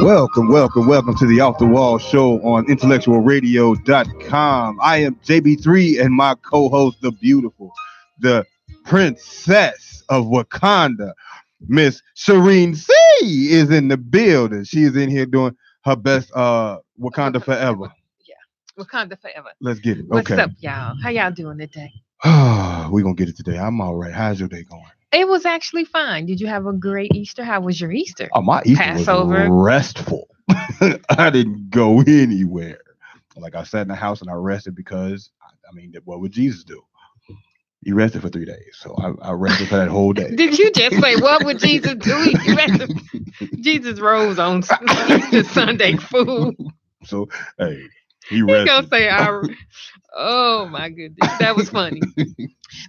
Welcome to the Off the Wall show on IntellectualRadio.com. I am JB3 and my co-host, the beautiful, the princess of Wakanda, Miss Shireen C is in the building. She is in here doing her best Wakanda Forever. Yeah, Wakanda Forever. Let's get it. What's Okay. up, y'all? How y'all doing today? We're going to get it today. I'm all right. How's your day going? It was actually fine. Did you have a great Easter? How was your Easter? Oh, my Easter Passover. was restful. I didn't go anywhere. Like I sat in the house and I rested because, what would Jesus do? He rested for 3 days. So I rested for that whole day. Did you just say, what would Jesus do? He rested. Jesus rose on Easter Sunday, fool. So, hey, he rested. He gonna say, oh my goodness, that was funny.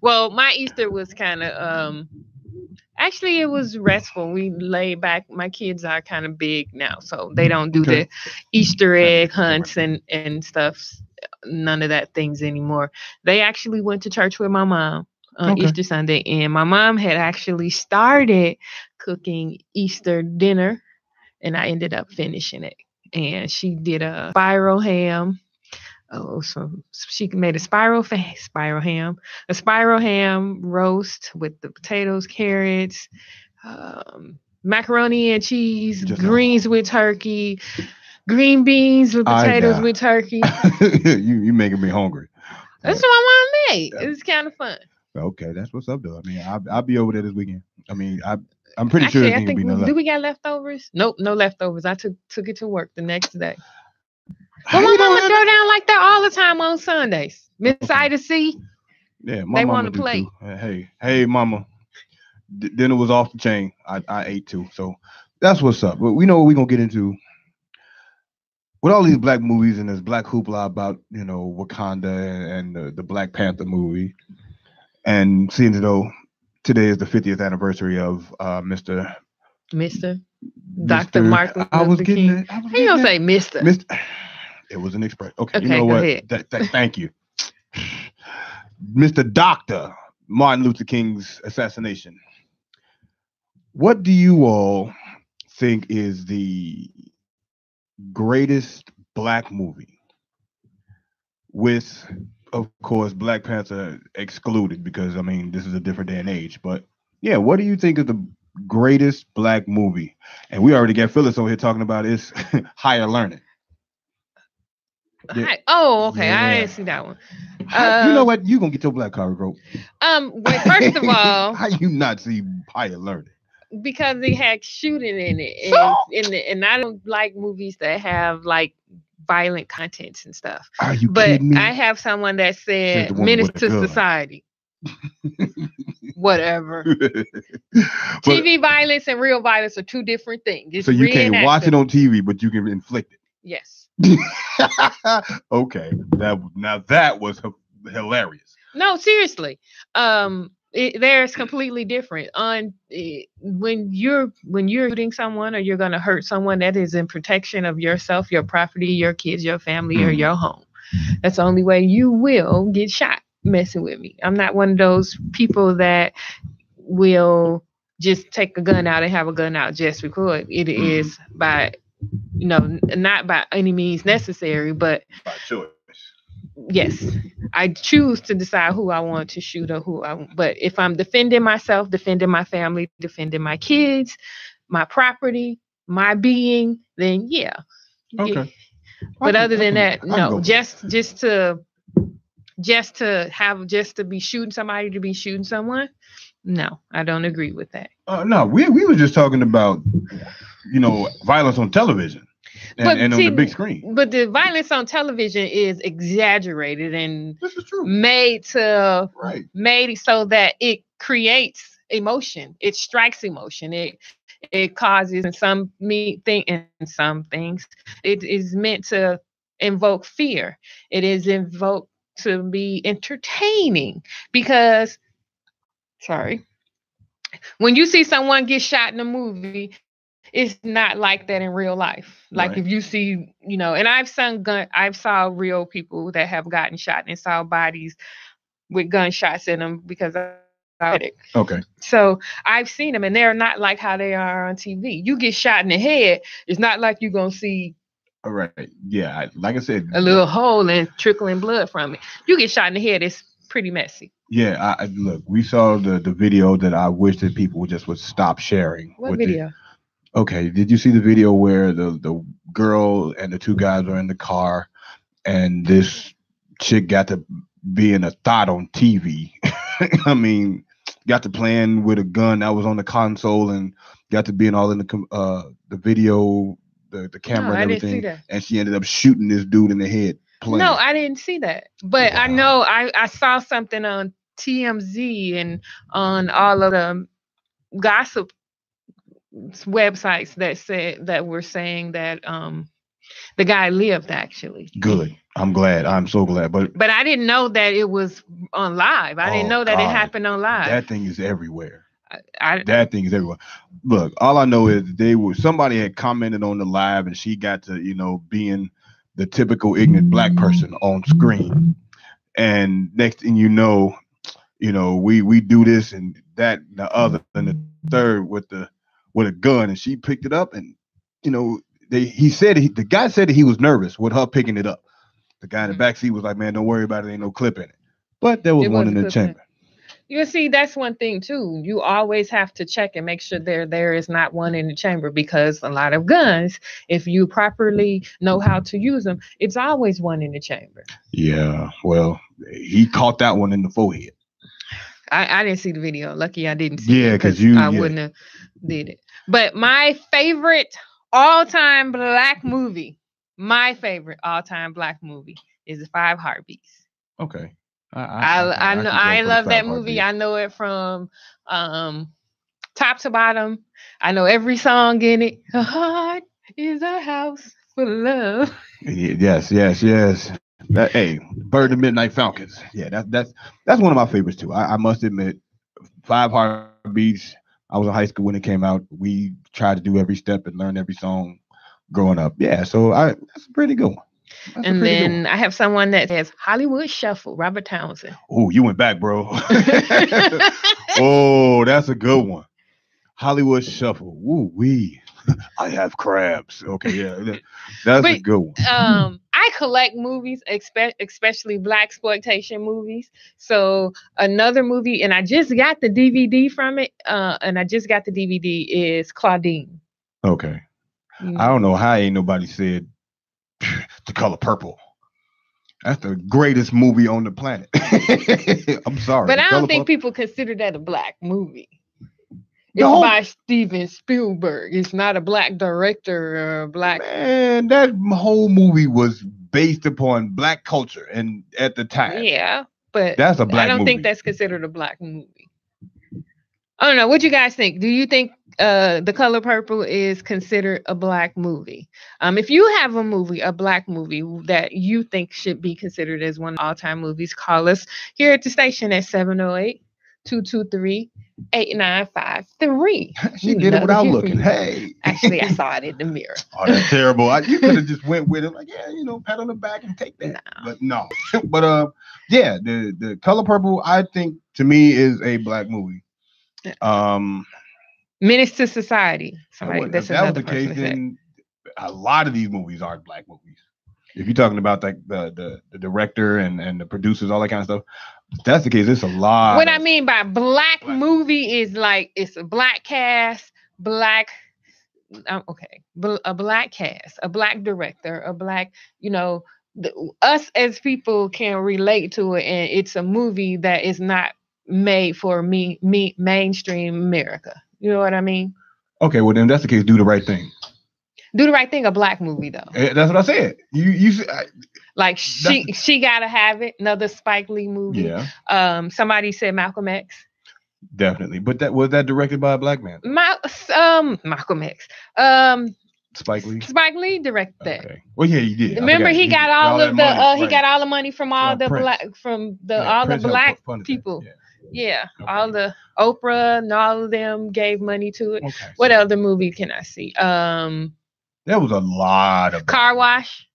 Well, my Easter was kind of, actually, it was restful. We laid back. My kids are kind of big now, so they don't do the Easter egg hunts and stuff. None of that things anymore. They actually went to church with my mom on Easter Sunday, and my mom had actually started cooking Easter dinner, and I ended up finishing it. And she did a spiral ham. So she made a spiral ham roast with the potatoes, carrots, macaroni and cheese, greens with turkey, green beans with potatoes with turkey. You making me hungry. That's what my mom made. It was kind of fun. Okay, that's what's up, though. I'll be over there this weekend. I'm pretty sure it's gonna be no leftovers. Do we got leftovers? Nope, no leftovers. I took it to work the next day. But my mama throw down like that all the time on Sundays. Miss Ida C. Yeah, my they mama want to play. Hey, mama. Dinner was off the chain. I ate too. So that's what's up. But we know what we're gonna get into with all these black movies and this black hoopla about Wakanda and the Black Panther movie. And seeing as though today is the 50th anniversary of Mr. Dr. Martin Luther King. How you gonna say Mr.? It was an expression. Okay, you know what? Thank you. Mr. Dr. Martin Luther King's assassination. What do you all think is the greatest black movie? With, of course, Black Panther excluded because, this is a different day and age. But, yeah, what do you think is the greatest black movie? And we already got Phyllis over here talking about is Higher Learning. Yeah. Okay. Yeah. I didn't see that one. You know what? You gonna get your black card, bro. Wait, first of all, how you not see Higher Learning? Because they had shooting in it, and I don't like movies that have like violent contents and stuff. Are you kidding me? I have someone that said menace to society. Whatever. TV violence and real violence are two different things. So you can't watch it on TV, but you can inflict it. Yes. Okay. That was hilarious. No, seriously. There's completely different. When you're shooting someone or you're gonna hurt someone, that is in protection of yourself, your property, your kids, your family, or your home. That's the only way you will get shot messing with me. I'm not one of those people that will just take a gun out and have a gun out just because. It is by not by any means necessary, but by choice. Yes, I choose to decide who I want to shoot or who I want. But if I'm defending myself, defending my family, defending my kids, my property, my being, then yeah. Okay. Yeah. But other than that, no. Just to be shooting somebody to be shooting someone. No, I don't agree with that. No, we were just talking about violence on television and on the big screen. But the violence on television is exaggerated and this is true. made so that it creates emotion. It strikes emotion. It causes some things. It is meant to invoke fear. It is invoked to be entertaining because when you see someone get shot in a movie, it's not like that in real life. Like if you see, and I've saw real people that have gotten shot and saw bodies with gunshots in them because Okay. So I've seen them, and they're not like how they are on TV. You get shot in the head, it's not like you're gonna see All right. Yeah. Like I said, a little hole and trickling blood from it. You get shot in the head, it's pretty messy. yeah. Look. We saw the video that I wish that people would stop sharing. What video? Okay. Did you see the video where the girl and the two guys are in the car, and this chick got to being a thought on TV? I mean, got to playing with a gun that was on the console, and got to being all in the video, the camera and everything. I didn't see that. And she ended up shooting this dude in the head. Playing. No, I didn't see that. But Wow. I know I saw something on TMZ and on all of the gossip websites that were saying that the guy lived actually. Good. I'm glad. I'm so glad. But I didn't know that it was on live. I didn't know that it happened on live. That thing is everywhere. That thing is everywhere. Look, all I know is somebody had commented on the live, and she got to, being the typical ignorant black person on screen. And next thing you know, we do this and that and the other and the third with a gun, and she picked it up, and the guy said that he was nervous with her picking it up. The guy in the back seat was like, "Man, don't worry about it. Ain't no clip in it." But there was one in the chamber. You see, that's one thing too. You always have to check and make sure there is not one in the chamber, because a lot of guns, if you properly know how to use them, it's always one in the chamber. Yeah, well, he caught that one in the forehead. I didn't see the video. Lucky I didn't see it, because I wouldn't have did it. But my favorite all-time black movie, is The Five Heartbeats. Okay. I love that movie. I know it from top to bottom. I know every song in it. A heart is a house full of love. Yes. Bird of Midnight Falcons. Yeah, that's one of my favorites too. I must admit, Five Heartbeats. I was in high school when it came out. We tried to do every step and learn every song growing up. Yeah, so that's a pretty good one. And then I have someone that says Hollywood Shuffle, Robert Townsend. Oh, you went back, bro. Oh, that's a good one. Hollywood Shuffle. Woo wee. I have crabs. Okay, yeah, that's a good one. I collect movies, especially black exploitation movies. So another movie, and I just got the DVD from it. Is Claudine. Okay. I don't know how ain't nobody said The Color Purple. That's the greatest movie on the planet. I'm sorry. But I don't think people consider that a black movie. It's by Steven Spielberg. It's not a black director or a black. Man, that whole movie was based upon black culture and at the time. Yeah, but that's a black movie. I don't think that's considered a black movie. I don't know. What you guys think? Do you think The Color Purple is considered a black movie? If you have a black movie that you think should be considered as one of the all-time movies, call us here at the station at 708-223-8953. She did it without looking. Hey. Actually, I saw it in the mirror. Oh, that's terrible. You could have just went with it, like, pat on the back and take that. No. But no. But the Color Purple, I think, to me, is a black movie. Menace to Society. If that was the case, then a lot of these movies are black movies. If you're talking about like the director and the producers, all that kind of stuff, if that's the case, it's a lot. What I mean by black movie is like it's a black cast, a black cast, a black director, a black, us as people can relate to it, and it's a movie that is not made for mainstream America. You know what I mean? Okay, well then that's the case. Do the Right Thing. Do the Right Thing, a black movie though. That's what I said. She Gotta Have It, another Spike Lee movie. Yeah. Somebody said Malcolm X. Definitely, but was that directed by a black man? Malcolm X. Spike Lee. Spike Lee directed that. Okay. Well, yeah, he did. Remember, he got all of the he got all the money from all the black the black people. Yeah, okay. All the Oprah and all of them gave money to it. Okay, what other movie can I see? There was a lot of Car Wash.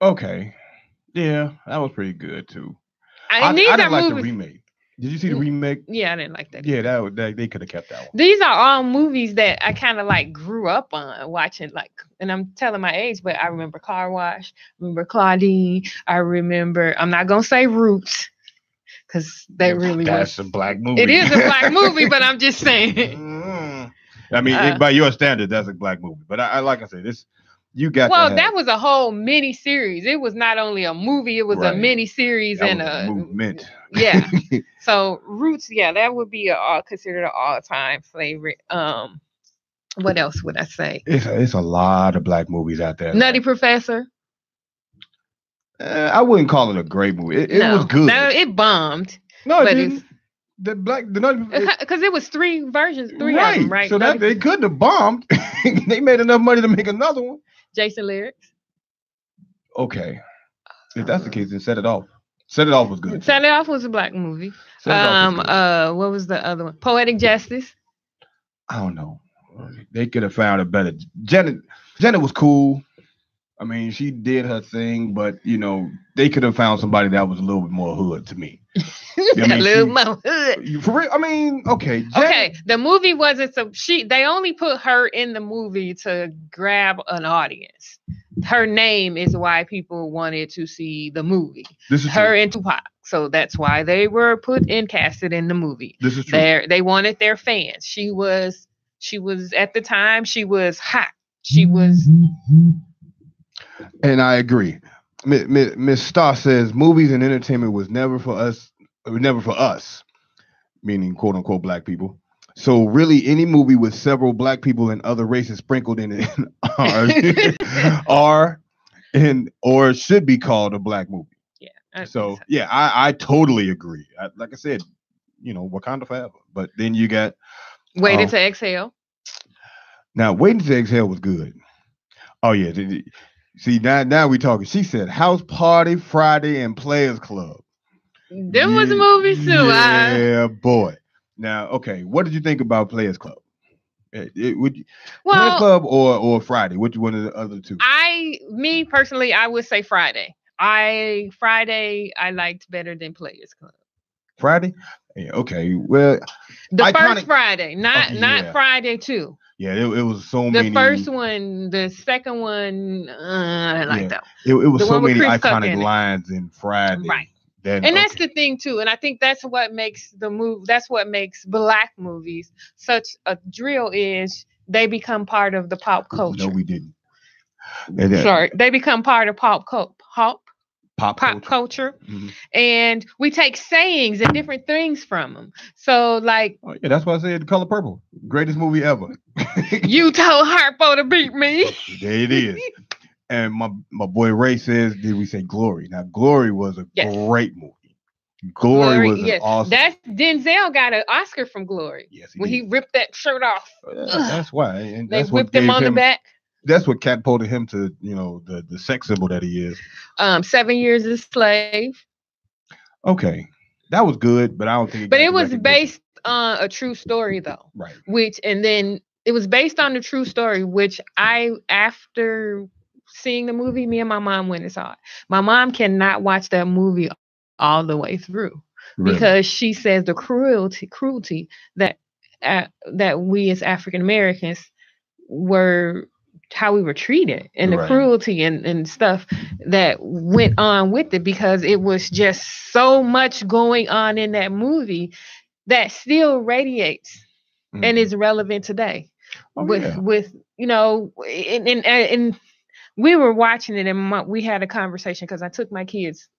Okay, yeah, that was pretty good too. I didn't like the remake. Did you see the remake? Yeah, I didn't like that. Yeah, they could have kept that one. These are all movies that I kind of like grew up on watching, like, and I'm telling my age, but I remember Car Wash, remember Claudine, I remember, I'm not gonna say Roots, because that's a black movie. It is a black movie, but I'm just saying. I mean, by your standard, that's a black movie. But I like I said, this you got. Well, that was a whole mini series. It was not only a movie; it was a mini series and a movement. Yeah. So Roots, yeah, that would be considered an all-time favorite. What else would I say? It's a lot of black movies out there. Nutty Professor. I wouldn't call it a great movie. It was good. No, it bombed. No, it didn't. Because it was three versions, of them, right? So that they couldn't have bombed. They made enough money to make another one. Jason Lyrics. Okay, if that's the case, then Set It Off. Set It Off was good. Set It Off was a black movie. What was the other one? Poetic Justice. I don't know. They could have found a better. Janet was cool. I mean, she did her thing, but they could have found somebody that was a little bit more hood to me. A little more hood. For real? I mean, okay. Okay. The movie wasn't they only put her in the movie to grab an audience. Her name is why people wanted to see the movie. This is her true. and Tupac. So that's why they were casted in the movie. This is true. They wanted their fans. She was at the time, she was hot. She was. And I agree. Miss Starr says movies and entertainment was never for us, meaning quote unquote black people. So really, any movie with several black people and other races sprinkled in it or should be called a black movie. Yeah. So yeah, I totally agree. Like I said, Wakanda forever. But then you got Waiting to Exhale. Now, Waiting to Exhale was good. Oh yeah. See, now we talking. She said House Party, Friday, and Players Club. Them was movies too. Yeah, boy. Now, okay, what did you think about Players Club? Players Club or Friday? Which one of the other two? Me personally, I would say Friday. Friday I liked better than Players Club. Friday? Yeah, okay. Well, the first Friday, not Friday 2. Yeah, it was so many. The first one, the second one, I like that one. It was so many iconic lines in Friday. Right. That's the thing too. And I think that's what makes that's what makes black movies such a drill is they become part of the pop culture. No, we didn't. Sorry. They become part of pop culture. Mm-hmm. And we take sayings and different things from them. So that's why I said The Color Purple, greatest movie ever. You told Harpo to beat me. There it is. And my boy Ray says, did we say Glory? Now Glory was a great movie. Glory was awesome. That's Denzel got an Oscar from Glory. Yes, he ripped that shirt off. That's why. And they whipped him on the back. That's what catapulted him to, the sex symbol that he is. 7 Years a Slave. Okay. That was good, but I don't think it was based on a true story though. Right. Then it was based on the true story, which after seeing the movie, me and my mom went and saw it. My mom cannot watch that movie all the way through because she says the cruelty that we as African Americans were, how we were treated, and the cruelty and stuff that went on with it, because it was just so much going on in that movie that still radiates and is relevant today. And we were watching it and we had a conversation because I took my kids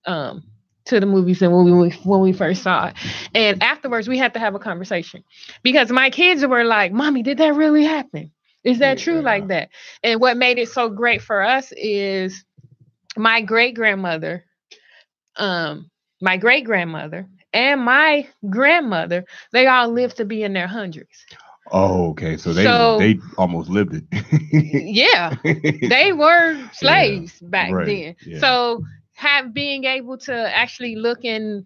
to the movies and when we first saw it, and afterwards we had to have a conversation because my kids were like, "Mommy, did that really happen? Is that true like that?" And what made it so great for us is my great grandmother, and my grandmother, they all lived to be in their hundreds. Oh, okay. So they almost lived it. Yeah, they were slaves back then. Yeah. So being able to actually look in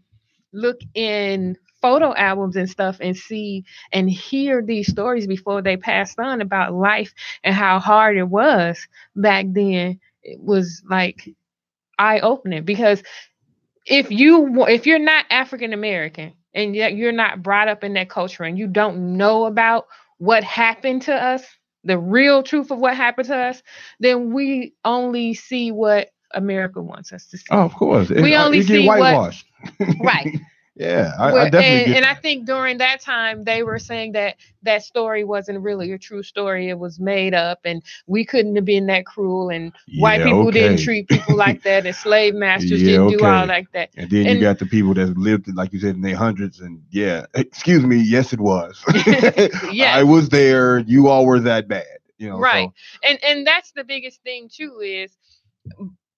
photo albums and stuff and see and hear these stories before they passed on about life and how hard it was back then, it was like eye-opening, because if you're not African American and yet you're not brought up in that culture and you don't know about what happened to us, the real truth of what happened to us, then we only see what America wants us to see. Oh, of course. We only get see whitewashed. right. Yeah, I definitely get and that. I think during that time they were saying that that story wasn't really a true story. It was made up, and we couldn't have been that cruel. And white Yeah, people didn't okay. treat people like that, and slave masters Yeah, didn't do all okay. like that. And then you And got the people that lived, like you said, in their hundreds. And yeah, excuse me, yes, it was. yeah, I was there. You all were that bad. right. So And that's the biggest thing too is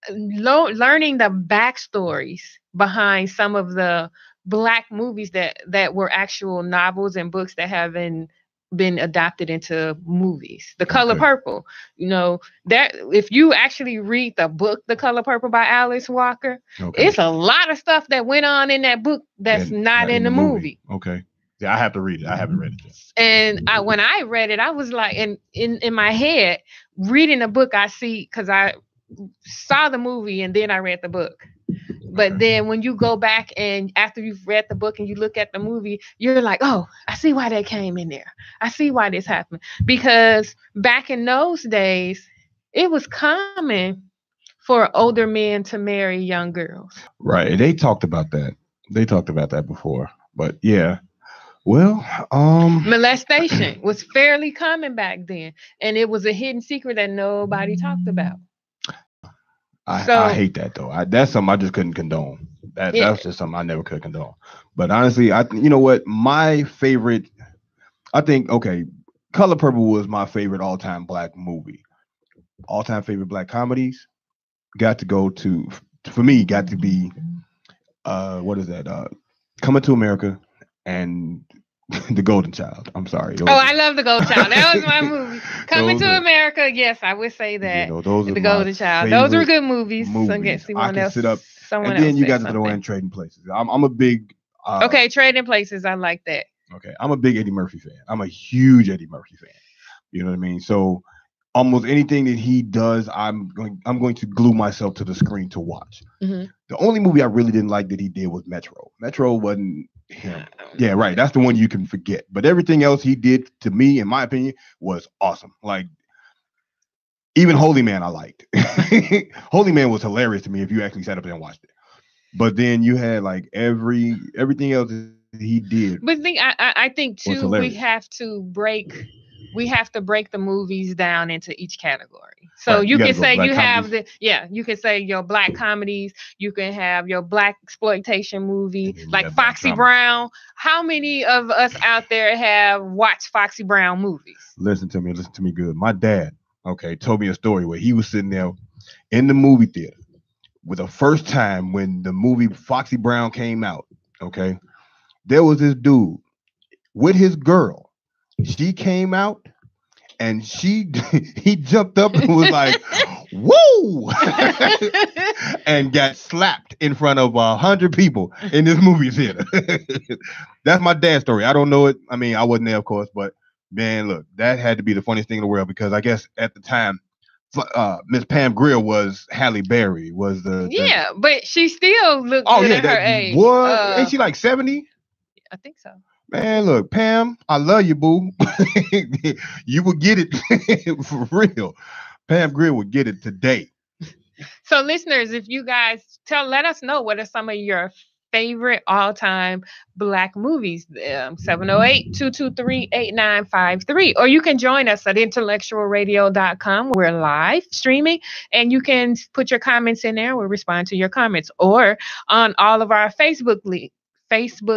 learning the backstories behind some of the black movies that were actual novels and books that have been adopted into movies. The Color Okay. Purple, that if you actually read the book The Color Purple by Alice Walker, okay. it's a lot of stuff that went on in that book that's And not in the movie. Okay. Yeah, I have to read it. I haven't read it yet. And when I read it, I was like, in my head, reading the book, I see, because I saw the movie and then I read the book. But then when you go back and after you've read the book and you look at the movie, you're like, oh, I see why that came in there. I see why this happened. Because back in those days, it was common for older men to marry young girls. Right. They talked about that. They talked about that before. But yeah. Well, molestation was fairly common back then. And it was a hidden secret that nobody talked about. I hate that though. That's something I just couldn't condone. That's just something I never could condone. But honestly, you know what? My favorite, I think, okay, Color Purple was my favorite all-time black movie. All-time favorite black comedies got to be what is that? Coming to America and The Golden Child. I'm sorry. I love The Golden Child. That was my movie. Coming to America. Yes, I would say that. Those are The Golden Child. Those were good movies. I can sit up. Someone and then else you got to something. throw in Trading Places. I'm a big. Okay, Trading Places. I like that. Okay, I'm a big Eddie Murphy fan. I'm a huge Eddie Murphy fan. You know what I mean? So almost anything that he does, I'm going to glue myself to the screen to watch. Mm-hmm. The only movie I really didn't like that he did was Metro. Metro wasn't him. Yeah, right. That's the one you can forget. But everything else he did, to me, in my opinion, was awesome. Like even Holy Man, I liked. Holy Man was hilarious to me if you actually sat up there and watched it. But then you had like everything else that he did. But I think too, we have to break the movies down into each category. So right. You can say you have you can say your black comedies, you can have your black exploitation movie, like Foxy Brown. How many of us out there have watched Foxy Brown movies? Listen to me good. My dad, told me a story where he was sitting there in the movie theater with the first time when the movie Foxy Brown came out. There was this dude with his girl. She came out and he jumped up and was like, woo! and got slapped in front of 100 people in this movie theater. That's my dad's story. I don't know it. I mean, I wasn't there, of course, but man, look, that had to be the funniest thing in the world because I guess at the time, Miss Pam Grier was Halle Berry, was but she still looked good at her age. What? Ain't she like 70? I think so. Man, look, Pam, I love you, boo. You will get it for real. Pam Grier will get it today. So, listeners, if you guys let us know what are some of your favorite all-time black movies. 708-223-8953. Or you can join us at IntellectualRadio.com. We're live streaming, and you can put your comments in there. We'll respond to your comments. Or on all of our Facebook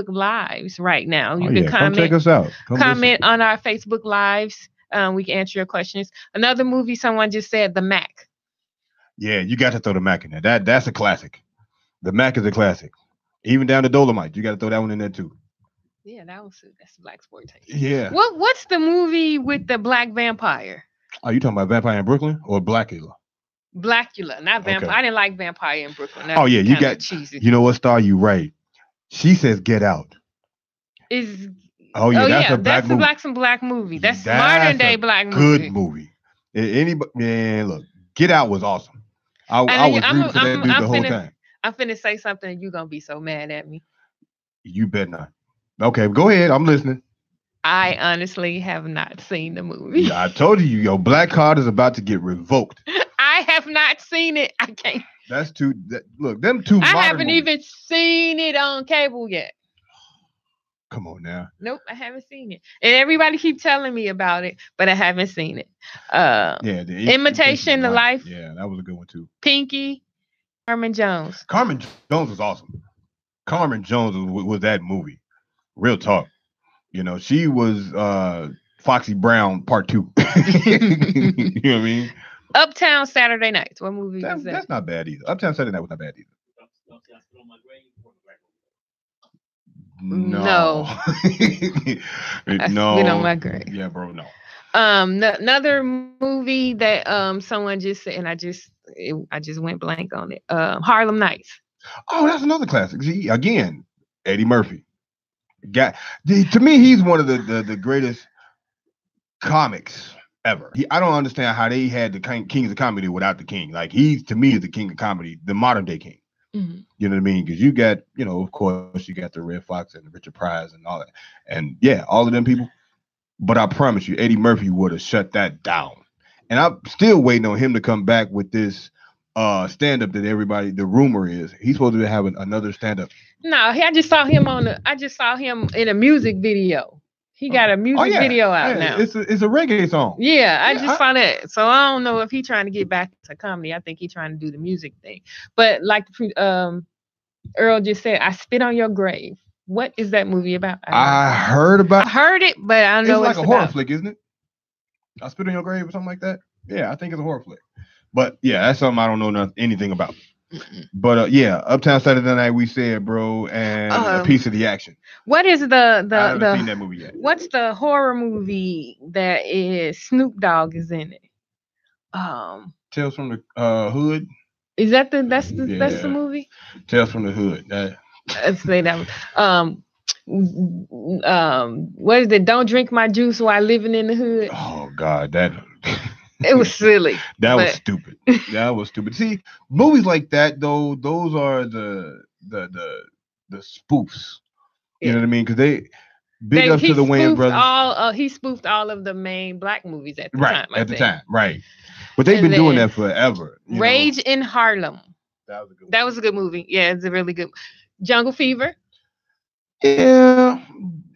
Lives right now. You can comment. Come check us out. Comment on our Facebook Lives. We can answer your questions. Another movie someone just said, The Mac. Yeah, you got to throw The Mac in there. That's a classic. The Mac is a classic. Even down to Dolomite, you got to throw that one in there too. Yeah, that's black exploitation. Yeah. What's the movie with the black vampire? Are you talking about Vampire in Brooklyn or Blackula? Blackula, not Vampire. Okay. I didn't like Vampire in Brooklyn. That you got cheesy. You know what, Star? You right. She says Get Out. That's a black movie. That's modern day black movie. Good movie. Anybody, man, look, Get Out was awesome. I was rooting for that dude the whole time. I'm finna say something and you're gonna be so mad at me. You bet not. Okay, go ahead. I'm listening. I honestly have not seen the movie. Yeah, I told you, your black card is about to get revoked. I have not seen it. I can't. That's too. Look, them two. I modern haven't movies. even seen it on cable yet. Come on now. Nope, I haven't seen it. And everybody keep telling me about it, but I haven't seen it. Yeah, the Imitation of Life. Yeah, that was a good one too. Pinky, Carmen Jones. Carmen Jones was awesome. Carmen Jones was that movie. Real talk. You know, she was Foxy Brown Part 2. You know what I mean? Uptown Saturday Nights. What movie was that? That's not bad either. Uptown Saturday Night was not bad either. No. No. Spit on my grave. Yeah, bro, no. Another movie that someone just said, and I just went blank on it. Harlem Nights. Oh, that's another classic. See, again, Eddie Murphy. To me, he's one of the greatest comics ever. I don't understand how they had the kings of comedy without the king. Like, he's, to me, is the king of comedy, the modern day king. Mm-hmm. You know what I mean? Because you got, of course, you got the Red Fox and the Richard Pryor and all that. And yeah, all of them people. But I promise you, Eddie Murphy would have shut that down. And I'm still waiting on him to come back with this stand-up that the rumor is he's supposed to have another stand-up. No, I just saw him in a music video. He got a music video out now. It's a reggae song. Yeah, I just saw that. So I don't know if he's trying to get back to comedy. I think he's trying to do the music thing. But like Earl just said, I Spit on Your Grave. What is that movie about? I heard it, but I don't know what it's like a horror flick, isn't it? I Spit on Your Grave or something like that. Yeah, I think it's a horror flick. But yeah, that's something I don't know anything about. But yeah, Uptown Saturday Night, we said, bro, and a piece of the action. What is I haven't seen that movie yet. What's the horror movie that is Snoop Dogg is in it? Tales from the Hood. Is that that's the movie? Tales from the Hood. Let's say that. What is it? Don't drink my juice while living in the hood. Oh God, that. It was silly. Was stupid. That was stupid. See, movies like that though, those are the spoofs. You know what I mean? Because they up to the Wayans brothers. He spoofed all of the main black movies at the time. At the time, right? But they've been doing that forever. Rage in Harlem. That was a good movie. Yeah, it's a really good. Jungle Fever. Yeah.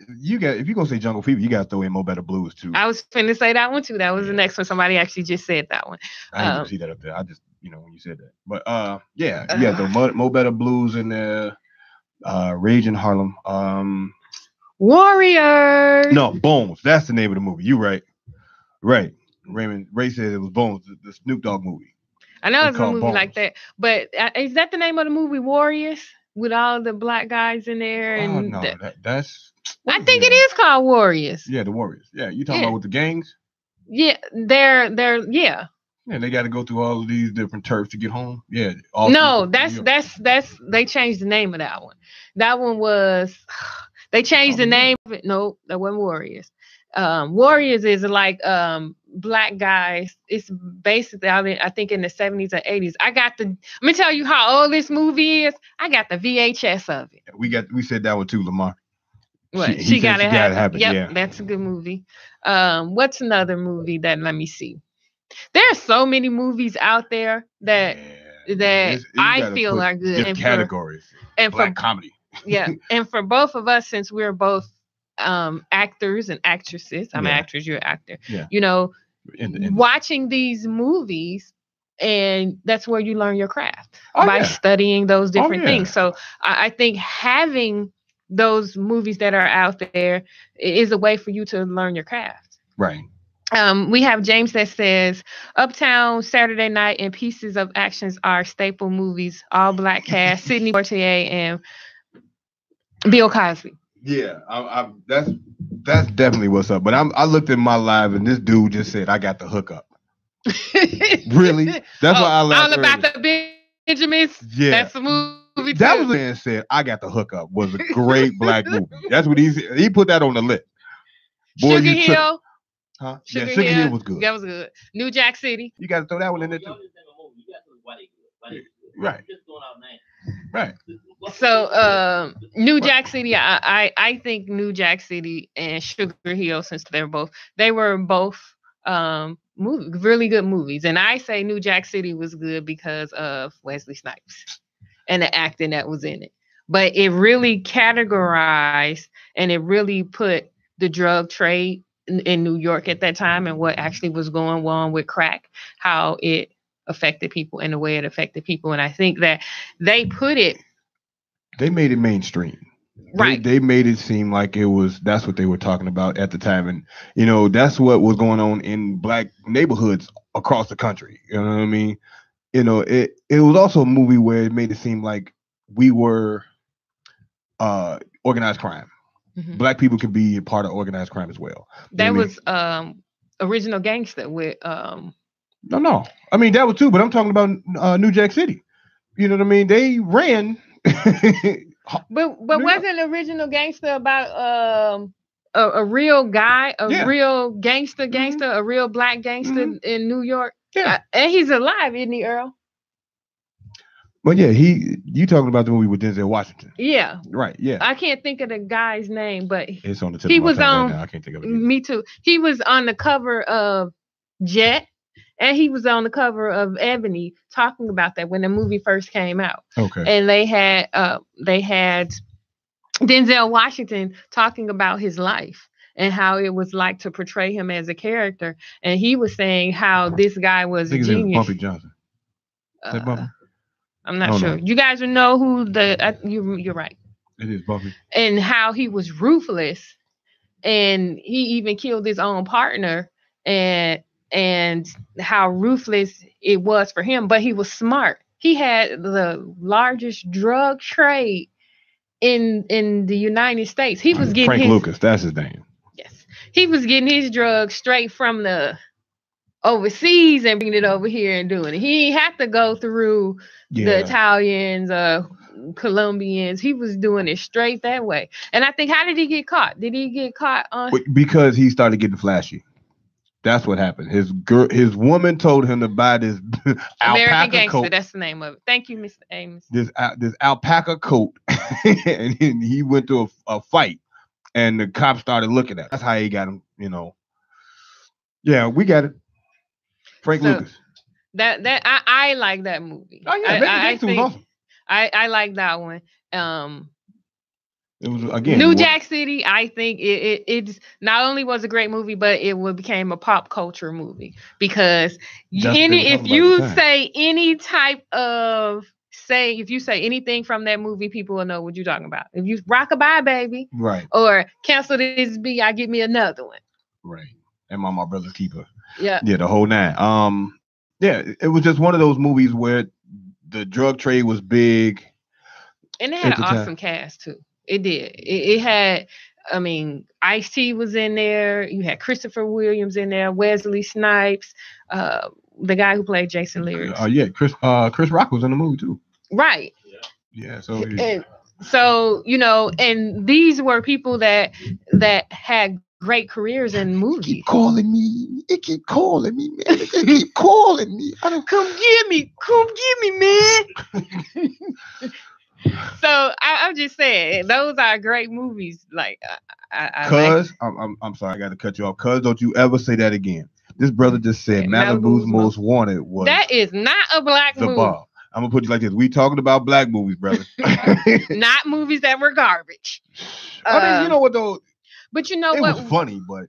If you're gonna say Jungle Fever, you gotta throw in Mo Better Blues too. I was finna say that one too. That was the next one. Somebody actually just said that one. I didn't see that up there. I just when you said that. But yeah, you got the Mo Better Blues in there. Rage in Harlem. Warriors. No, Bones. That's the name of the movie. You right. Ray said it was Bones, the Snoop Dogg movie. I know it's a movie Bones. Like that, but is that the name of the movie, Warriors, with all the black guys in there? And no, that's. I think it is called Warriors. Yeah, the Warriors. Yeah, you talking about with the gangs? Yeah, they're yeah. Yeah, they got to go through all of these different turfs to get home. Yeah. No, that's they changed the name of that one. That one was they changed the name of it. No, that wasn't Warriors. Warriors is like black guys. It's basically I think in the 70s or 80s. Let me tell you how old this movie is. I got the VHS of it. We said that one too, Lamar. What? She gotta happen. Yep, yeah. That's a good movie. What's another movie that let me see? There are so many movies out there that I feel are good. And categories. And black comedy. Yeah. And for both of us, since we're both actors and actresses, I'm an actress, you're an actor. Yeah. Watching these movies, and that's where you learn your craft by studying those different things. So I think having those movies that are out there is a way for you to learn your craft. Right. We have James that says Uptown Saturday Night and Pieces of Actions are staple movies. All black cast, Sidney Poitier and Bill Cosby. Yeah, that's definitely what's up. But I looked at my live and this dude just said I got the hookup. Really? That's why I laughed. All about the Benjamins. Yeah, that's the movie. That was the man said I got the hookup was a great black movie. That's what he put that on the list. Boy, Sugar Hill. Huh? Sugar Hill was good. That was good. New Jack City. You got to throw that one in there too. Right. Right. So New Jack City, I think New Jack City and Sugar Hill, since they were both really good movies. And I say New Jack City was good because of Wesley Snipes and the acting that was in it. But it really categorized and it really put the drug trade in New York at that time and what actually was going on with crack, how it affected people and the way it affected people. And I think that they made it mainstream. Right. They made it seem like that's what they were talking about at the time. And, that's what was going on in black neighborhoods across the country. You know what I mean? It was also a movie where it made it seem like we were organized crime. Mm-hmm. Black people could be a part of organized crime as well. That was Original Gangster with No. I mean, that was too, but I'm talking about New Jack City. You know what I mean? They ran. but wasn't Original Gangster about a real guy, real gangster, mm-hmm. a real black gangster mm-hmm. in New York? Yeah. And he's alive, isn't he, Earl? But yeah, you talking about the movie with Denzel Washington? Yeah, right. Yeah, I can't think of the guy's name, but it's on the tip of my tongue right now. I can't think of it. Me too. He was on the cover of Jet, and he was on the cover of Ebony talking about that when the movie first came out. Okay, and they had Denzel Washington talking about his life and how it was like to portray him as a character, and he was saying how this guy was a genius. Bumpy Johnson. Is that Bumpy? I'm not sure. You guys will know who you're right. It is Bumpy. And how he was ruthless, and he even killed his own partner, and how ruthless it was for him. But he was smart. He had the largest drug trade in the United States. He was getting Frank Lucas. That's his name. Yes, he was getting his drugs straight from the overseas and bringing it over here and doing it. He had to go through the Italians, Colombians. He was doing it straight that way. And I think, how did he get caught? Did he get caught on? Because he started getting flashy. That's what happened. His woman told him to buy this American Gangster coat. That's the name of it. Thank you, Mr. Ames. This alpaca coat, and he went to a fight, and the cops started looking at it. That's how he got him. Yeah, we got it. Frank Lucas. I like that movie. Oh yeah, I think was awesome. I like that one. It was again New Jack City. I think it's not only was a great movie, but it became a pop culture movie because if you say anything from that movie, people will know what you're talking about. If you Rockabye Baby, right, or Cancel This Be, I Give Me Another One, right, and My Brother's Keeper. Yeah, the whole nine. It was just one of those movies where the drug trade was big, and it had an awesome cast too. It did. It had. I mean, Ice-T was in there. You had Christopher Williams in there. Wesley Snipes, the guy who played Jason Lyrics. Chris Rock was in the movie too. Right. Yeah. So and these were people that had great careers in movies. Keep calling me. It keep calling me, man. It keep calling me. I don't come get me, man. So I'm just saying, those are great movies. Like, Cuz, I'm sorry, I got to cut you off. Cuz, don't you ever say that again. This brother just said Malibu's Most Wanted was. That is not a black movie. Bar. I'm gonna put you like this. We talking about black movies, brother. Not movies that were garbage. I mean, you know what though. But you know it what? Was funny, but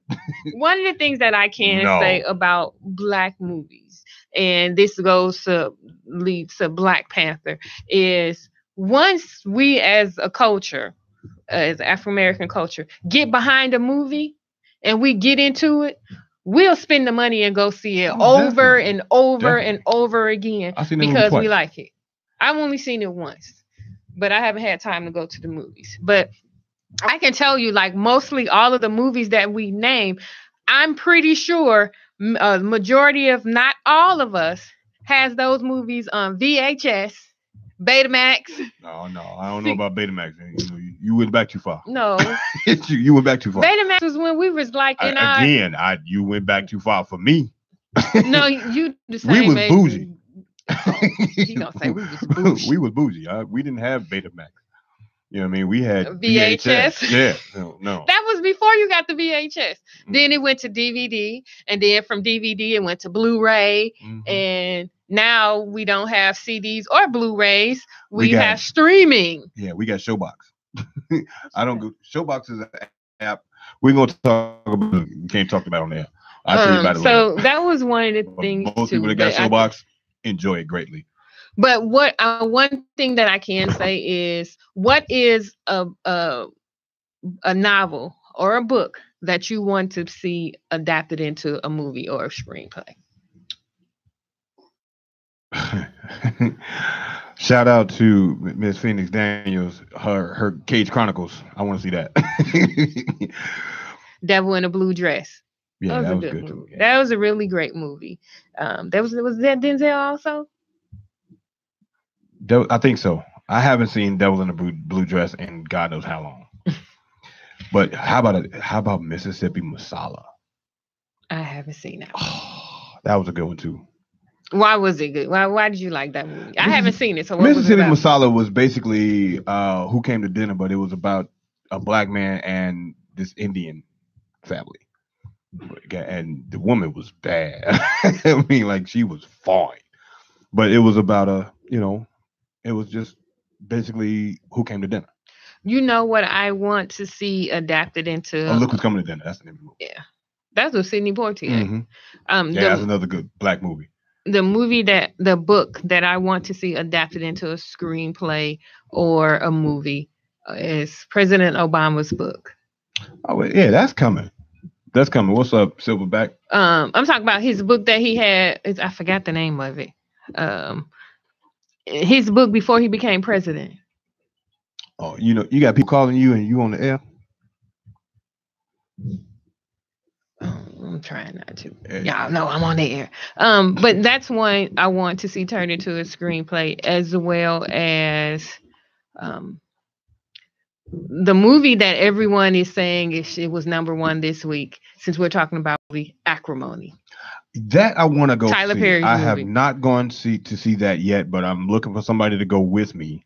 one of the things that I can say about black movies, and this leads to Black Panther, is once we as a culture, as Afro-American culture, get behind a movie and we get into it, we'll spend the money and go see it over and over and over again because we like it. I've only seen it once, but I haven't had time to go to the movies. But I can tell you, like, mostly all of the movies that we name, I'm pretty sure a majority of, not all of us, has those movies on VHS, Betamax. No, I don't know about Betamax. You went back too far. No, you went back too far. Betamax was when we was like you went back too far for me. No, you the same. We was bougie. He gonna say we was bougie. We was bougie. We didn't have Betamax. You know what I mean? We had VHS. Yeah. No. That was before you got the VHS. Mm. Then it went to DVD, and then from DVD it went to Blu-ray, and now we don't have CDs or Blu-rays. We have streaming. Yeah, we got Showbox. I don't go. Showbox is an app. We're gonna talk about. We can't talk about it on there. I'll tell you about it later. So that was one of the things. Most people that got Showbox enjoy it greatly. But what one thing that I can say is, what is a novel or a book that you want to see adapted into a movie or a screenplay? Shout out to Miss Phoenix Daniels, her Cage Chronicles. I want to see that. Devil in a Blue Dress. Yeah, that was good movie. too. Yeah. That was a really great movie. Was that Denzel also? I think so. I haven't seen Devil in a Blue Dress in God knows how long. But how about Mississippi Masala? I haven't seen that. That was a good one too. Why was it good? Why did you like that movie? I haven't seen it. So what Mississippi was it about? Masala was basically Who Came to Dinner, but it was about a black man and this Indian family. And the woman was bad. I mean, like, she was fine. But it was about it was just basically Who Came to Dinner. You know what I want to see adapted into? Look Who's Coming to Dinner. That's the name of the movie. Yeah, that's with Sidney Poitier. That's another good black movie. The book that I want to see adapted into a screenplay or a movie is President Obama's book. Oh yeah, that's coming. That's coming. What's up, Silverback? I'm talking about his book that he had. I forgot the name of it. His book before he became president. Oh, you got people calling you and you on the air. I'm trying not to. Y'all know I'm on the air. But that's one I want to see turned into a screenplay, as well as the movie that everyone is saying it was number one this week, since we're talking about the Acrimony. That I want to go Tyler see. Perry's I movie. have not gone to see that yet, but I'm looking for somebody to go with me.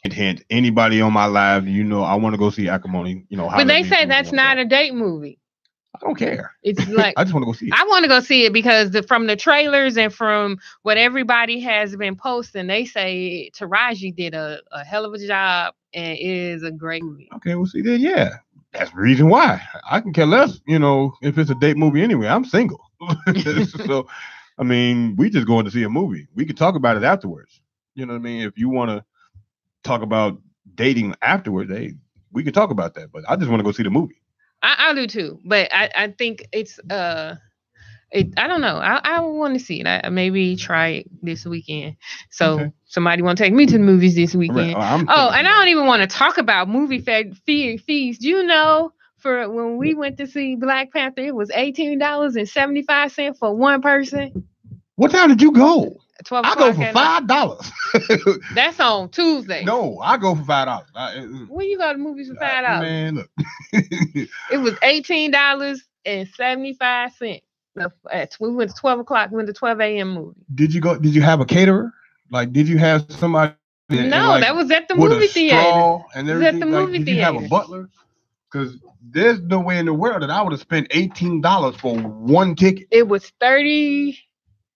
Hint, anybody on my live, I want to go see Acrimony. But they say that's not a date movie. I don't care. It's like I just want to go see it. I want to go see it because from the trailers and from what everybody has been posting, they say Taraji did a hell of a job and it is a great movie. Okay, we'll see that. Yeah, that's the reason why. I can care less, if it's a date movie anyway. I'm single. So, I mean, we just going to see a movie. We could talk about it afterwards. You know what I mean? If you want to talk about dating afterwards, we could talk about that. But I just want to go see the movie. I do too, but I think it's I don't know. I want to see it. I maybe try it this weekend. So somebody want to take me to the movies this weekend. Right. And I don't even want to talk about movie fees. Do you know for when we went to see Black Panther, it was $18.75 for one person? What time did you go? 12 I go for $5. That's on Tuesday. No, I go for $5. When you go to movies for $5? Man, look. It was $18.75. We went to 12 o'clock. We went to 12 a.m. movie. Did you have a caterer? Like, did you have somebody? No, that was at the movie theater. And everything. At the movie theater. Did you have a butler? Because there's no way in the world that I would have spent $18 for one ticket. It was $36.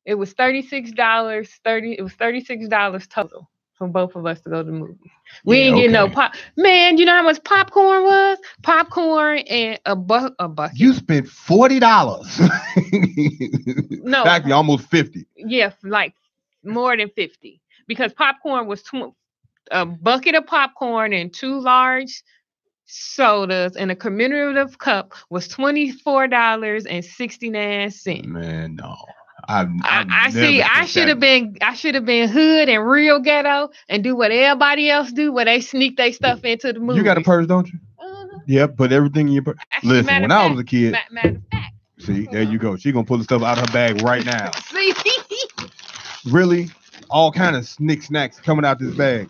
It was $36 total for both of us to go to the movie. We didn't get no pop. Man, you know how much popcorn was? Popcorn and a bucket. You spent $40. No, actually almost $50. Yeah, like more than 50, because popcorn was a bucket of popcorn and 2 large sodas and a commemorative cup was $24.69. Man, no. I should have been hood and real ghetto and do what everybody else do, where they sneak their stuff into the movie. You got a purse, don't you? Yeah, put everything in your purse. Listen, when I was a kid, matter of fact. See, there you go. She gonna pull the stuff out of her bag right now. See? Really? All kind of snacks coming out this bag.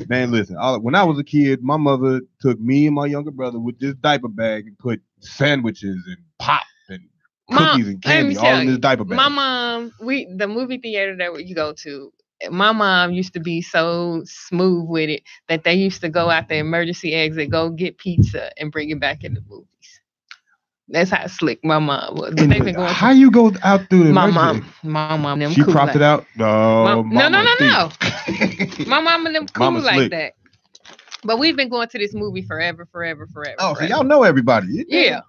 Man, listen. When I was a kid, my mother took me and my younger brother with this diaper bag and put sandwiches and pop and cookies and candy all in this diaper bag. My mom, the movie theater that you go to, my mom used to be so smooth with it that they used to go out the emergency exit, go get pizza, and bring it back in the movies. That's how slick my mom was. But they've been going. How you go out through the my emergency? mom, them She cool propped it like out. no. Mama My mom and them cool Mama like slick. that. But we've been going to this movie forever. Oh, so y'all know everybody. Yeah.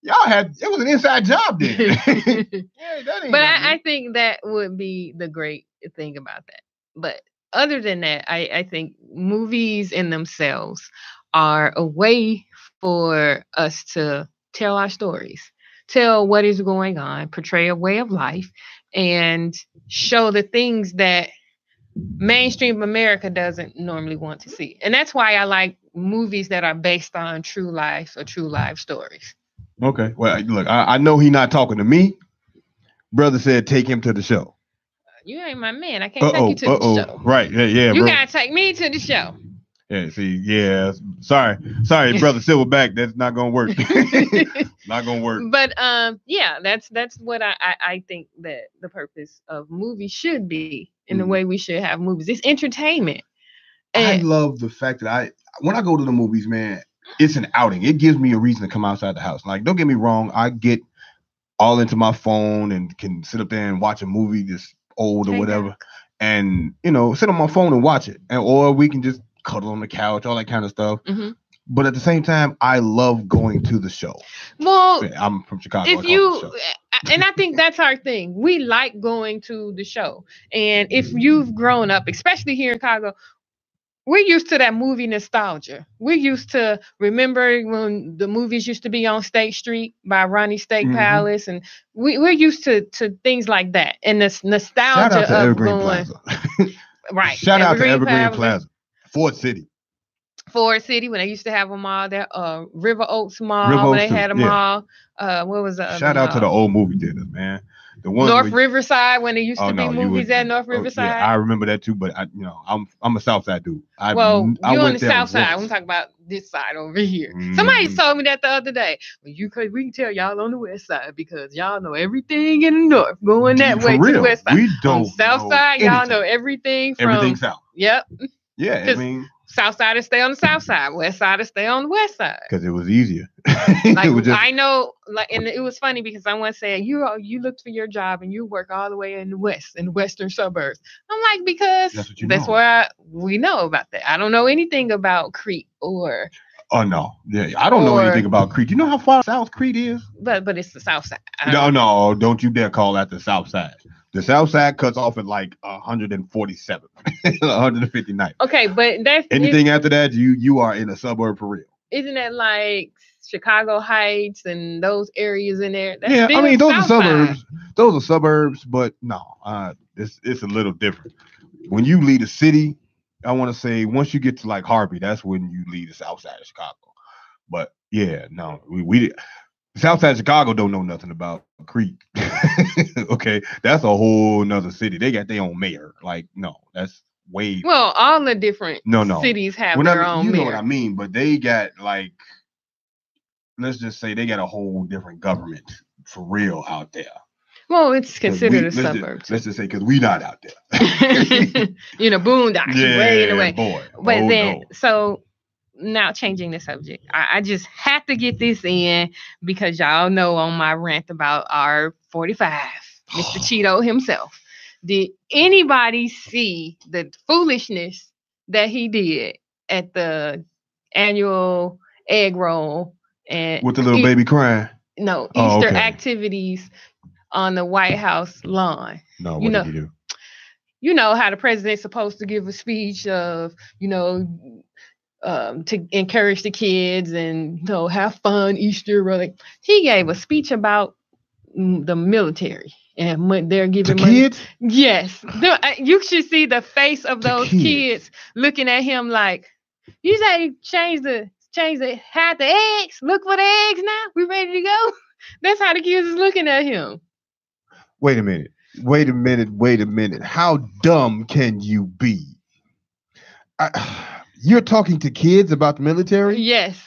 Y'all it was an inside job then. Yeah, that ain't but I think that would be the great thing about that. But other than that, I think movies in themselves are a way for us to tell our stories, tell what is going on, portray a way of life, and show the things that mainstream America doesn't normally want to see. And that's why I like movies that are based on true life or true life stories. Okay. Well, look, I know he's not talking to me. Brother said take him to the show. You ain't my man. I can't take you to the show. Right. Yeah, you bro. gotta take me to the show. Yeah, see, yeah. Sorry, brother Silverback. That's not gonna work. Not gonna work. But yeah, that's what I think that the purpose of movies should be, in the way we should have movies. It's entertainment. And I love the fact that when I go to the movies, man, it's an outing. It gives me a reason to come outside the house. Like, don't get me wrong, I get all into my phone and can sit up there and watch a movie that's old or whatever, and sit on my phone and watch it, or we can just cuddle on the couch, all that kind of stuff. Mm-hmm. But at the same time, I love going to the show. Well, I'm from Chicago. And I think that's our thing. We like going to the show. And if you've grown up, especially here in Chicago, we're used to that movie nostalgia. We're used to remember when the movies used to be on State Street by Ronnie Steak Palace, and we're used to things like that. And this nostalgia of Evergreen going Plaza. Right. Shout out to Evergreen Plaza, Ford City, when they used to have them all there. River Oaks Mall, when they had them all. What was the Shout out to the old movie theaters, man. The one North Riverside, when there used to be movies at North Riverside. Yeah, I remember that too. But I'm a South Side dude. I you're on the South Side. I'm talking about this side over here. Somebody told me that the other day. Well, we can tell y'all on the West Side because y'all know everything in the North going that way to the West Side. We don't. On the South Side, y'all know everything from everything South. Yep. Yeah, I mean. South Siders stay on the South Side. West Siders stay on the West Side. Because it was easier. I know, and it was funny because someone said you looked for your job and you work all the way in the West, in the Western suburbs. I'm like, because that's where we know about that. I don't know anything about Crete or. Oh no, yeah, I don't know anything about Crete. You know how far south Crete is? But it's the South Side. No, don't you dare call that the South Side. The South Side cuts off at like 147, 159. Okay, but that's anything after that, you are in a suburb for real. Isn't that like Chicago Heights and those areas in there? That's I mean those South are suburbs. Side. Those are suburbs, but no, it's a little different. When you leave the city, I want to say once you get to like Harvey, that's when you leave the South Side of Chicago. But yeah, no, we Southside Chicago don't know nothing about Crete. Okay, that's a whole nother city. They got their own mayor. Like, no, that's way. Well, all the different cities have their own mayor. You know what I mean? But they got like, let's just say they got a whole different government for real out there. Well, it's considered a suburb. Let's just say because we not out there. Boondocks, way in the way. Boy. But so. Now changing the subject, I just have to get this in because y'all know on my rant about our 45, Mr. Cheeto himself. Did anybody see the foolishness that he did at the annual egg roll and with the little baby crying? No, Easter activities on the White House lawn. No, what did he do? You know how the president's supposed to give a speech of, to encourage the kids and have fun Easter. Really, he gave a speech about the military and they're giving the money. Kids. Yes, you should see the face of those kids looking at him like, you say change the hide the eggs. Look for the eggs now. We ready to go. That's how the kids is looking at him. Wait a minute. How dumb can you be? You're talking to kids about the military? Yes.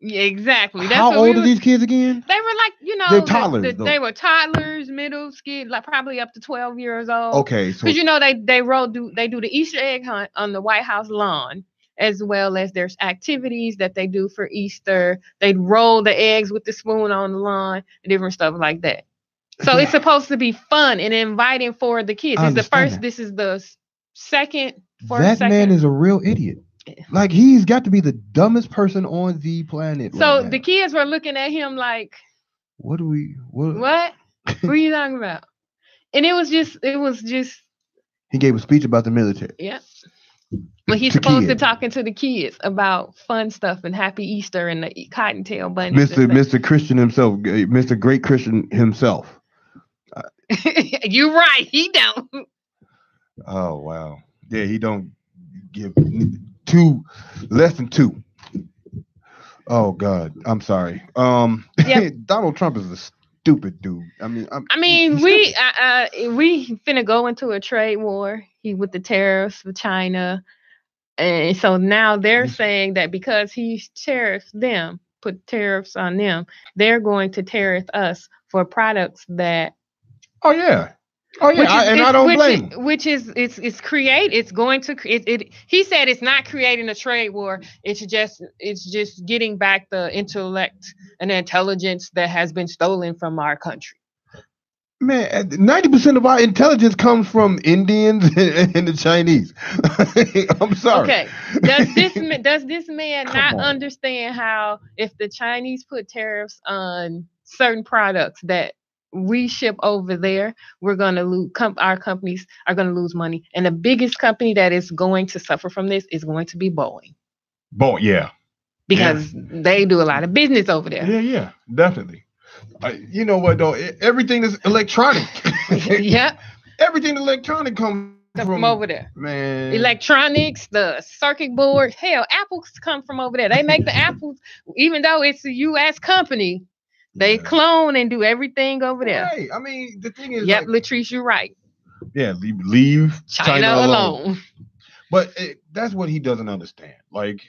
Yeah, exactly. That's How what we old are was. these kids again? They were like, They're toddlers, though. they were toddlers, middle school, like probably up to 12 years old. Okay, so Because they do the Easter egg hunt on the White House lawn, as well as there's activities that they do for Easter. They roll the eggs with the spoon on the lawn, different stuff like that. So it's supposed to be fun and inviting for the kids. I This is the understand first. that. This is the second. That man is a real idiot. Like, he's got to be the dumbest person on the planet So right now. the kids were looking at him like, What? what are you talking about? And it was just He gave a speech about the military. yeah. When he's To supposed to kids. talking to the kids about fun stuff and Happy Easter and the cottontail bunnies. Mr. Christian himself, Mr. Great Christian himself. You're right. He don't. Oh wow. Yeah, he don't give less than 2. Oh God, I'm sorry. Yep. Donald Trump is a stupid dude. I mean, we finna go into a trade war. With the tariffs with China, and so now they're saying that because he tariffs them, put tariffs on them, they're going to tariff us for products that. Oh yeah. I don't blame him. Which is it's create. It's going to it. He said it's not creating a trade war. It's just getting back the intellect and intelligence that has been stolen from our country. Man, 90% of our intelligence comes from Indians and the Chinese. I'm sorry. Okay. Does this man not understand how if the Chinese put tariffs on certain products that we ship over there, we're going to lose. Our companies are going to lose money, and the biggest company that is going to suffer from this is going to be Boeing. Yeah. Because they do a lot of business over there. Yeah, definitely. You know what though? Everything is electronic. Yep. Everything electronic comes from over there. Man. Electronics, the circuit board. Hell, apples come from over there. They make the apples, even though it's a U.S. company. They clone and do everything over there. Right. I mean, the thing is. Yep, Latrice, you're right. Yeah, leave China alone. But that's what he doesn't understand. Like,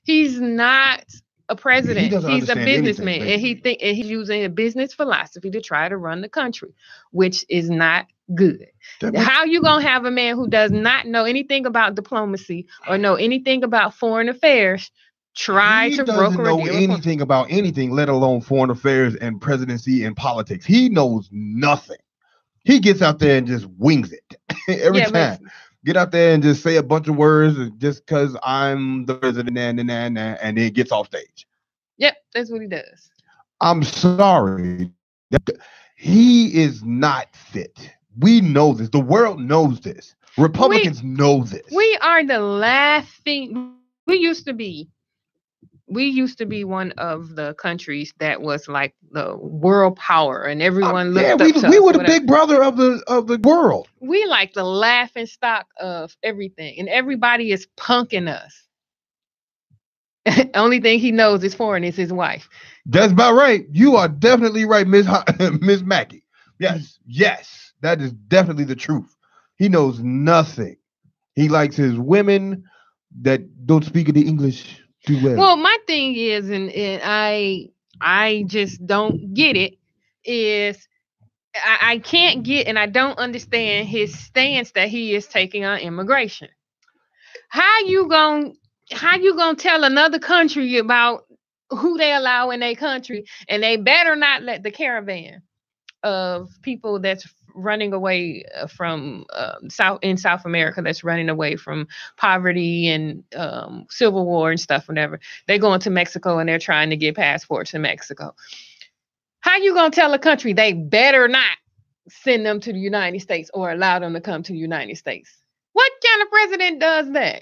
he's not a president. He's a businessman, anything, and he's using a business philosophy to try to run the country, which is not good. How you gonna have a man who does not know anything about diplomacy or know anything about foreign affairs try to broker a deal? He doesn't know anything about anything, let alone foreign affairs and presidency and politics. He knows nothing. He gets out there and just wings it every time. Get out there and just say a bunch of words just because I'm the president and then gets off stage. Yep, that's what he does. I'm sorry. He is not fit. We know this. The world knows this. Republicans know this. We are the laughing. We used to be one of the countries that was like the world power, and everyone looked up to us. We were the big brother of the world. We like the laughing stock of everything, and everybody is punking us. Only thing he knows is foreign is his wife. That's about right. You are definitely right, Miss Mackey. Yes, that is definitely the truth. He knows nothing. He likes his women that don't speak the English too well. Well, my thing is, and I just don't get it, is I can't get, and I don't understand his stance that he is taking on immigration. How you gonna tell another country about who they allow in their country, and they better not let the caravan of people that's running away from South America, that's running away from poverty and civil war and stuff, whatever. They're going to Mexico and they're trying to get passports in Mexico. How you gonna tell a country they better not send them to the United States or allow them to come to the United States? What kind of president does that?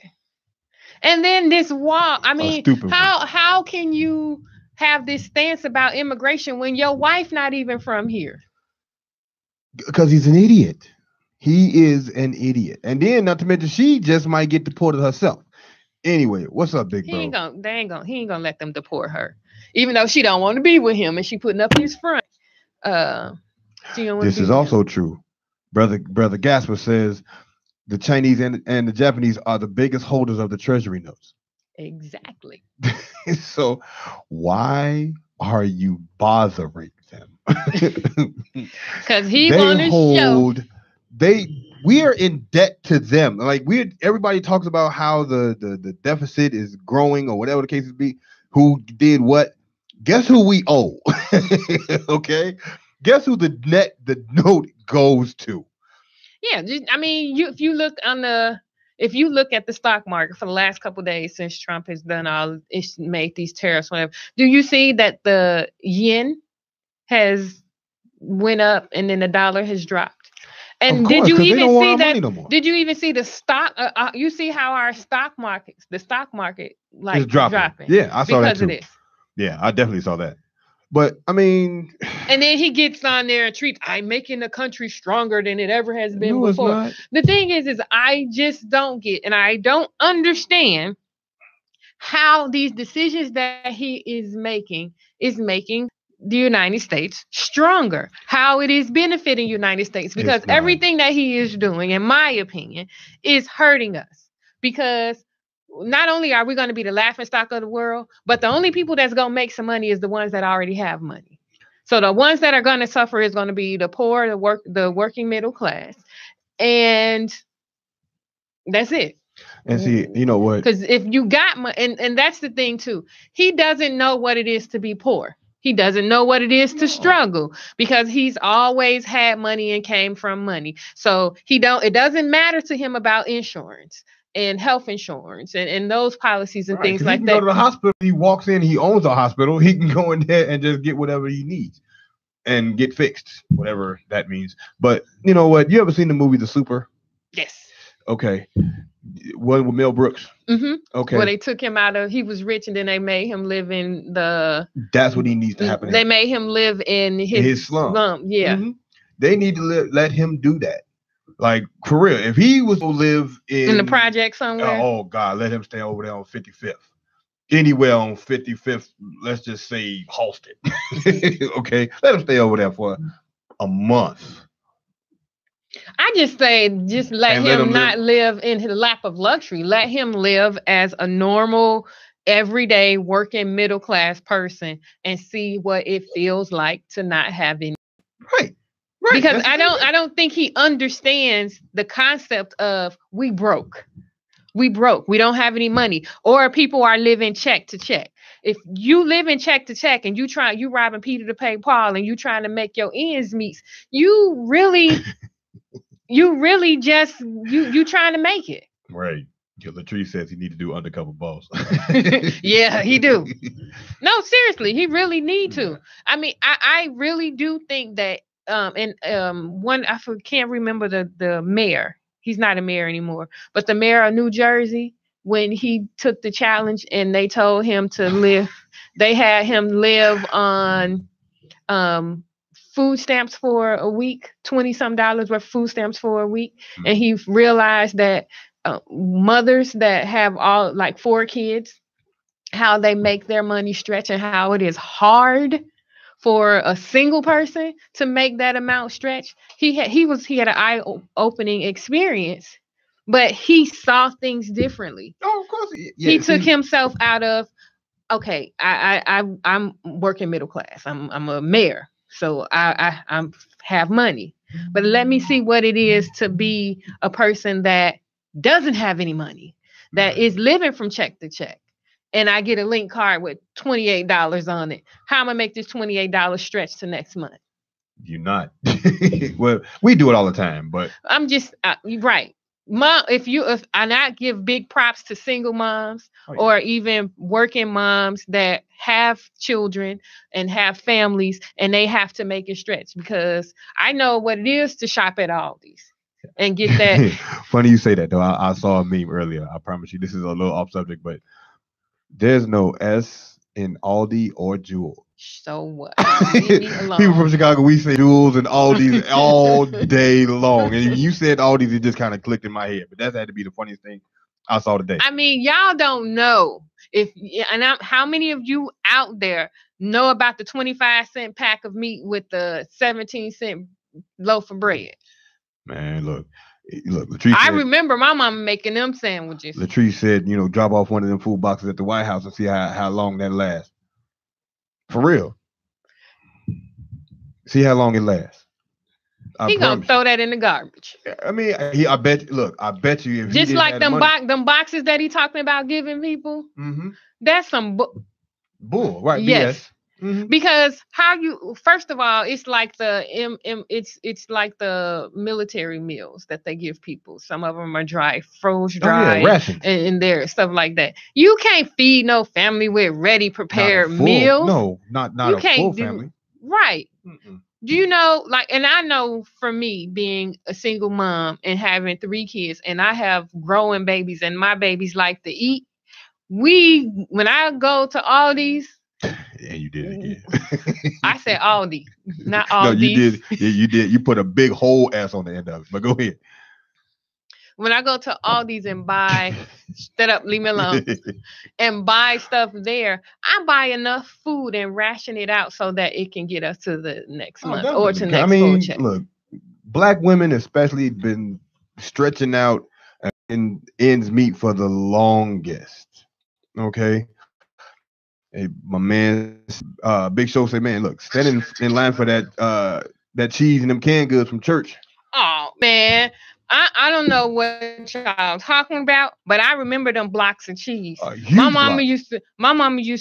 And then this wall. I mean, how can you have this stance about immigration when your wife not even from here? Because he's an idiot. He is an idiot. And then, not to mention, she just might get deported herself. Anyway, what's up, big bro? He ain't gonna let them deport her, even though she don't want to be with him, and she putting up his front. This is also true. Brother Gasper says the Chinese and the Japanese are the biggest holders of the treasury notes. Exactly. So why are you bothering them? Because he They want to show. hold we are in debt to them. Like everybody talks about how the deficit is growing or whatever the case be. Who did what? Guess who we owe? Okay, guess who the note goes to? Yeah, I mean, if you look at the stock market for the last couple of days since Trump has it's made these tariffs, whatever. Do you see that the yen has went up and then the dollar has dropped? Of And course, because they don't want our money no more. Did you even see the stock? You see how the stock market It's dropping. Yeah, I saw that too. Because of this. Yeah, I definitely saw that. But I mean, and then he gets on there and treats, I'm making the country stronger than it ever has been no, before. It's not. The thing is I just don't get, and I don't understand how these decisions that he is making the United States stronger, how it is benefiting United States, because everything that he is doing, in my opinion, is hurting us. Because not only are we going to be the laughing stock of the world, but the only people that's going to make some money is the ones that already have money. So the ones that are going to suffer is going to be the poor, the working middle class. And that's it. And see, you know what? Because if you got money, and that's the thing too, he doesn't know what it is to be poor. He doesn't know what it is to struggle, because he's always had money and came from money. So it doesn't matter to him about insurance and health insurance and those policies and things like that. He can go to the hospital. He walks in, he owns a hospital. He can go in there and just get whatever he needs and get fixed, whatever that means. But you know what? You ever seen the movie The Super? Yes. Okay. One with Mel Brooks. Mm-hmm. Okay. Where they took him out of, he was rich, and then they made him live in That's what he needs to happen. They made him live in his slum. Yeah. Mm-hmm. They need to let him do that. Like, for real. If he was to live in the project somewhere. Oh God, let him stay over there on 55th. Anywhere on 55th, let's just say Halsted. Okay. Let him stay over there for a month. I just say, let him not live in his lap of luxury. Let him live as a normal, everyday, working, middle class person, and see what it feels like to not have any. Right. Because I don't think he understands the concept of we broke. We don't have any money, or people are living check to check. If you live in check to check and you robbing Peter to pay Paul, and you trying to make your ends meet, you really just you trying to make it. Right. Latrice says he need to do Undercover Boss. Yeah, he do. No, seriously, he really need to. I mean, I really do think that I can't remember the mayor. He's not a mayor anymore, but the mayor of New Jersey, when he took the challenge and they told him to live, they had him live on food stamps for a week, $20-some worth of food stamps for a week. And he realized that mothers that have all like 4 kids, how they make their money stretch, and how it is hard for a single person to make that amount stretch. He had an eye-opening experience, but he saw things differently. Oh, of course. Yeah, he took himself out of, okay, I'm working middle class. I'm a mayor, so I have money. But let me see what it is to be a person that doesn't have any money, that is living from check to check. And I get a link card with $28 on it. How am I make this $28 stretch to next month? You're not. Well, we do it all the time, but I'm just right. Mom, if I not give big props to single moms or even working moms that have children and have families, and they have to make it stretch, because I know what it is to shop at Aldi's and get that. Funny you say that, though. I saw a meme earlier. I promise you, this is a little off subject, but there's no S in Aldi or Jewel. So what? Leave me alone. People from Chicago, we say Jewels and Aldi's all day long. And you said Aldi's, it just kind of clicked in my head. But that had to be the funniest thing I saw today. I mean, y'all don't know how many of you out there know about the 25-cent pack of meat with the 17-cent loaf of bread? Man, look, Look, Latrice I said, remember my mama making them sandwiches. Latrice said, drop off one of them food boxes at the White House and see how long that lasts. For real. See how long it lasts. He gonna throw that in the garbage. I mean, I bet. Look, I bet you if just he like them boxes that he talking about giving people. Mm-hmm. That's some bull, right? Yes. Mm-hmm. Because first of all, it's like it's like the military meals that they give people. Some of them are froze dry, rations, and there stuff like that. You can't feed no family with ready prepared meals. No, not you a full family. Right. Mm-mm. Do you know, and I know for me being a single mom and having 3 kids, and I have growing babies, and my babies like to eat. When I go to Aldi's. Yeah, you did it again. I said Aldi, not Aldi. No, you did. Yeah, you did. You put a big whole S on the end of it. But go ahead. When I go to Aldi's and buy, shut up, leave me alone, and buy stuff there, I buy enough food and ration it out so that it can get us to the next month or to next full check. Look, Black women especially been stretching out and ends meet for the longest. Okay. Hey, my man, Big Show said, man, look, standing in line for that cheese and them canned goods from church. Oh, man. I don't know what y'all talking about, but I remember them blocks of cheese. My mama used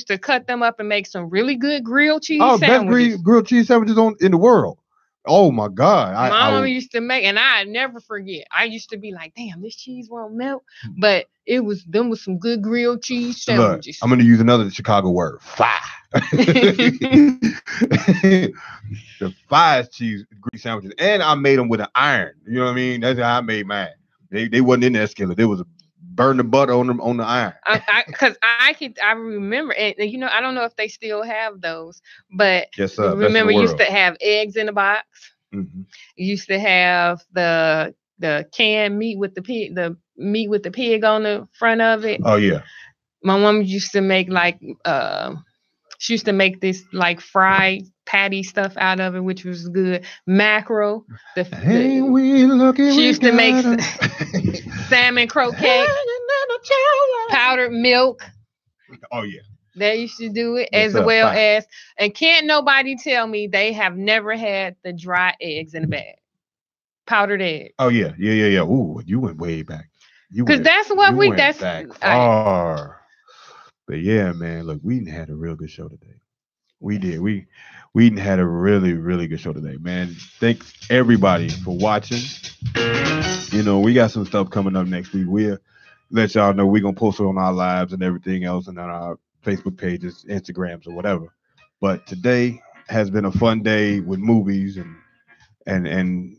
to cut them up and make some really good grilled cheese sandwiches. Best grilled cheese sandwiches in the world. Oh my God. My mama used to make, and I never forget. I used to be like, damn, this cheese won't melt. But them was some good grilled cheese sandwiches. Look, I'm gonna use another Chicago word. Fire. The fire cheese grease sandwiches. And I made them with an iron. You know what I mean? That's how I made mine. They wasn't in that skillet. There was burn the butter on the iron. Because I remember, and I don't know if they still have those, but yes, remember you used to have eggs in a box. Mm-hmm. You used to have the canned meat with the pig on the front of it. Oh yeah. My mom used to make she used to make this fried patty stuff out of it, which was good. Mackerel. She used to make salmon croquette, powdered milk. Oh yeah. They used to do it as well as, and can't nobody tell me they have never had the dry eggs in a bag. Powdered eggs. Oh yeah. Ooh, you went way back. Because that's what that's back far. But yeah, man, look, we had a real good show today. We did. We had a really, really good show today, man. Thanks everybody for watching. We got some stuff coming up next week. We'll let y'all know. We're gonna post it on our lives and everything else, and on our Facebook pages, Instagrams, or whatever. But today has been a fun day with movies and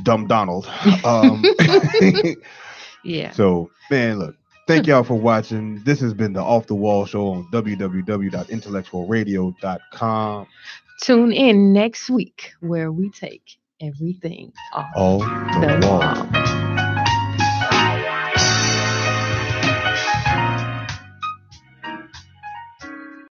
Dumb Donald. Yeah. So, man, look. Thank y'all for watching. This has been the Off the Wall Show on www.IntellectualRadio.com. Tune in next week where we take everything off the wall.